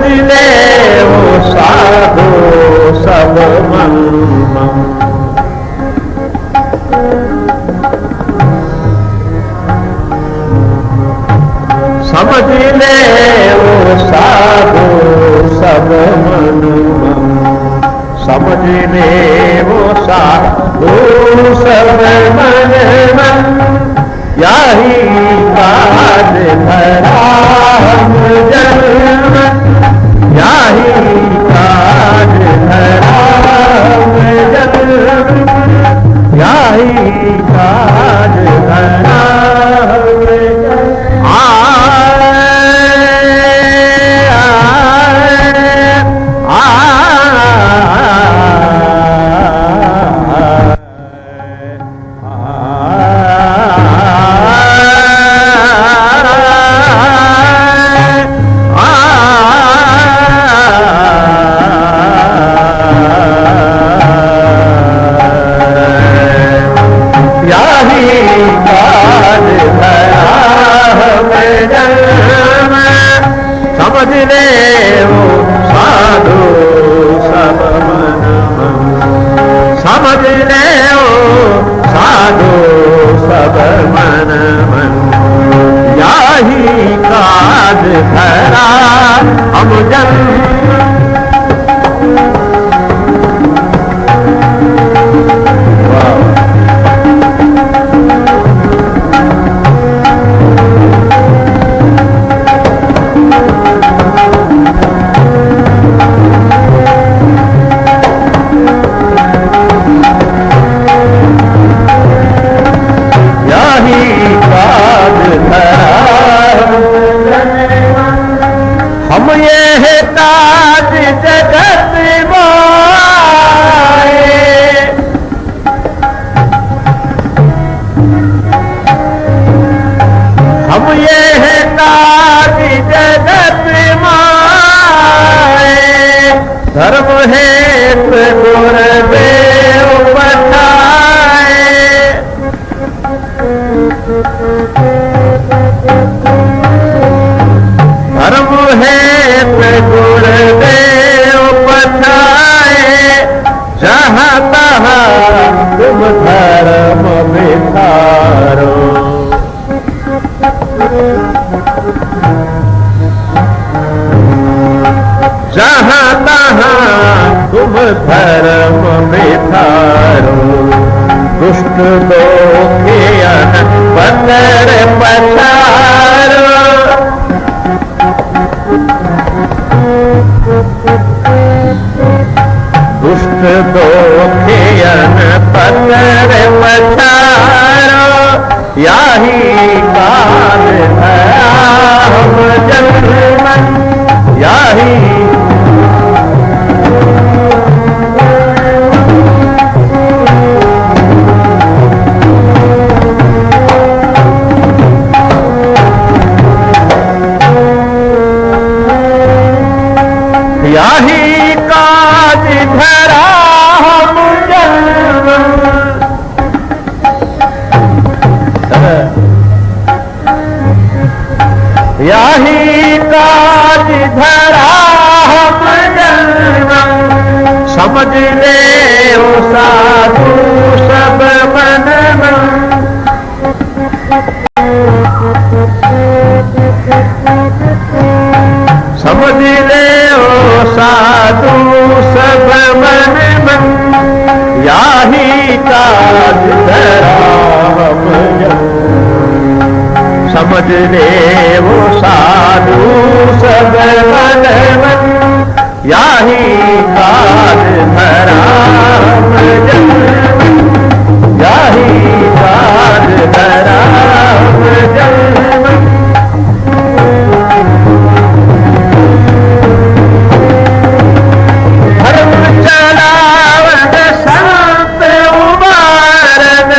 ले वो साधु सब मन मम। समझ ले वो साधु सब मन मम। समझ ले वो साधु सब मन मम। यही काज धरा हम जन्म। यही काज धरा हम जन्म। यही काज धरा हम जन्म। समझ ले वो साधु सब मन मम। समझ ले वो साधु सब मन मन। यही काज धरा हम जन्म। हम ये ताज जगत माए। हम ये ताज जगत माए। धर्म हेत गुरुदेव पठाए। धर्म हेत गुरुदेव पठाए। जहाँ तहाँ तुम धर्म विचारो। जहाँ तहाँ तुम धर्म विचारो। दुष्ट दोखियन पतर पछारो। दुष्ट दोखियन पतर पछारो। यही काल धरा हम जन्म। यही यही काज धरा हम जन्म। यही काज धरा हम जन्म। समझ ले वो साधु सब मन मम। समझ ले वो साधु सब मन मन। यही काज धरा हम जन्म। समझ ले वो साधु सब मन मन। यही काज धरा हम जन्म। यही काज धरा हम जन्म। धर्म चलावन संत उबारन।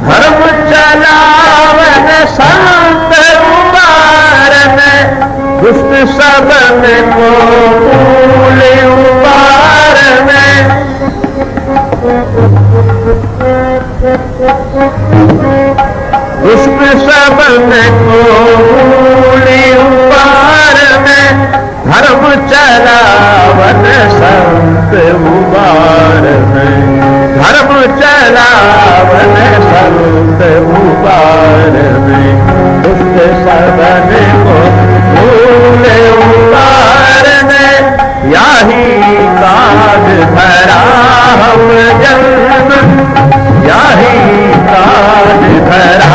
धर्म चलावन संत उबारन। दुष्ट सबन को मूल उबारन। पुष्प सबन को मूली उपार में, धर्म चलावन संत उबार में, धर्म चलावन संत उबार में, पुष्प सबन को मूली उपार में, याही काज धरा हम जन्म, याही काज धरा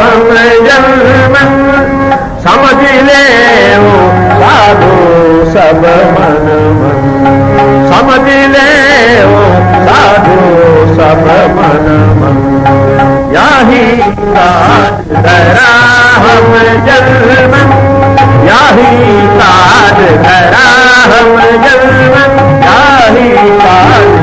हम जन्म, समझ ले वो साधु सब मन मन, समझ ले वो साधु सब मन मन, याही काज धरा हम जन्म, याही काज धरा हम जन्म, याही काज